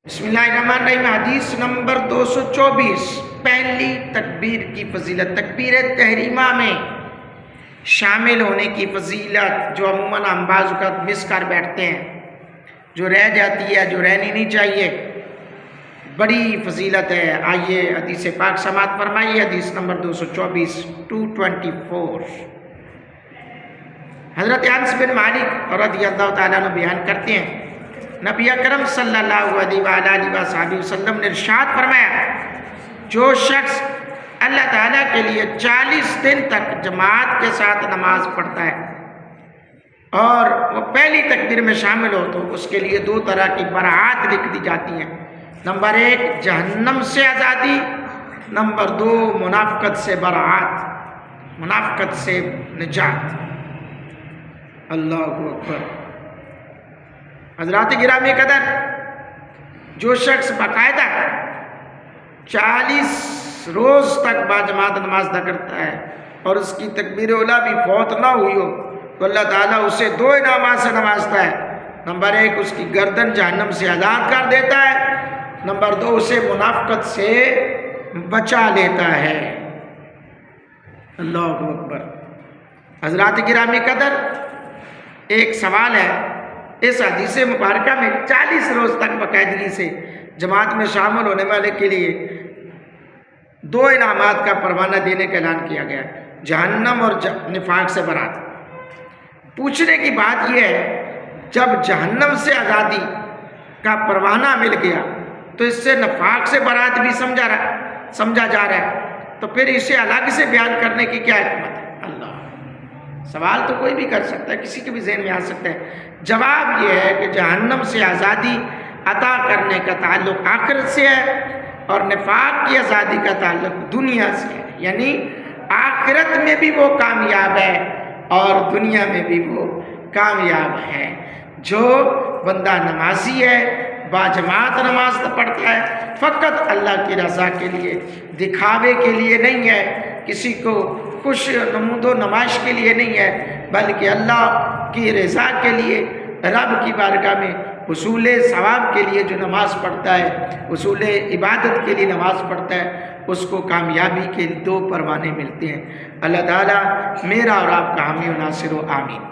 بسم اللہ الرحمن الرحیم۔ حدیث نمبر 224، پہلی تکبیر کی فضیلت۔ تکبیر تحریمہ میں شامل ہونے کی فضیلت جو عموماً ہم بعض اوقات مس کر بیٹھتے ہیں، جو رہ جاتی ہے، جو رہنی نہیں چاہیے، بڑی فضیلت ہے۔ آئیے حدیث پاک سماعت فرمائیے۔ حدیث نمبر 224 حضرت انس بن مالک رضی اللہ تعالیٰ عنہ بیان کرتے ہیں، نبی اکرم صلی اللہ علیہ وآلہ وسلم نے ارشاد فرمایا، جو شخص اللہ تعالیٰ کے لیے 40 دن تک جماعت کے ساتھ نماز پڑھتا ہے اور وہ پہلی تکبیر میں شامل ہو تو اس کے لیے 2 طرح کی برات لکھ دی جاتی ہیں۔ نمبر 1 جہنم سے آزادی، نمبر 2 منافقت سے برات، منافقت سے نجات۔ اللہ اکبر۔ حضرات گرامی قدر، جو شخص باقاعدہ 40 روز تک باجماعت نماز ادا کرتا ہے اور اس کی تکبیر اولیٰ بھی فوت نہ ہوئی ہو تو اللہ تعالیٰ اسے 2 انعامات سے نوازتا ہے۔ نمبر 1 اس کی گردن جہنم سے آزاد کر دیتا ہے، نمبر 2 اسے منافقت سے بچا لیتا ہے۔ اللہ اکبر۔ حضرات گرامی قدر، ایک سوال ہے، اس حدیث مبارکہ میں 40 روز تک باقاعدگی سے جماعت میں شامل ہونے والے کے لیے 2 انعامات کا پروانہ دینے کا اعلان کیا گیا، جہنم اور نفاق سے برات۔ پوچھنے کی بات یہ ہے، جب جہنم سے آزادی کا پروانہ مل گیا تو اس سے نفاق سے برات بھی سمجھا جا رہا ہے، تو پھر اسے الگ سے بیان کرنے کی کیا حکمت ہے؟ اللہ، سوال تو کوئی بھی کر سکتا ہے، کسی کے بھی ذہن میں آ سکتا ہے۔ جواب یہ ہے کہ جہنم سے آزادی عطا کرنے کا تعلق آخرت سے ہے اور نفاق کی آزادی کا تعلق دنیا سے ہے، یعنی آخرت میں بھی وہ کامیاب ہے اور دنیا میں بھی وہ کامیاب ہے۔ جو بندہ نمازی ہے، باجماعت نماز پڑھتا ہے، فقط اللہ کی رضا کے لیے، دکھاوے کے لیے نہیں ہے، کسی کو خوش نمود و نمائش کے لیے نہیں ہے، بلکہ اللہ کی رضا کے لیے، رب کی بارگاہ میں حصول ثواب کے لیے جو نماز پڑھتا ہے، حصول عبادت کے لیے نماز پڑھتا ہے، اس کو کامیابی کے 2 پروانے ملتے ہیں۔ اللہ تعالیٰ میرا اور آپ کا حامی و ناصر و آمین۔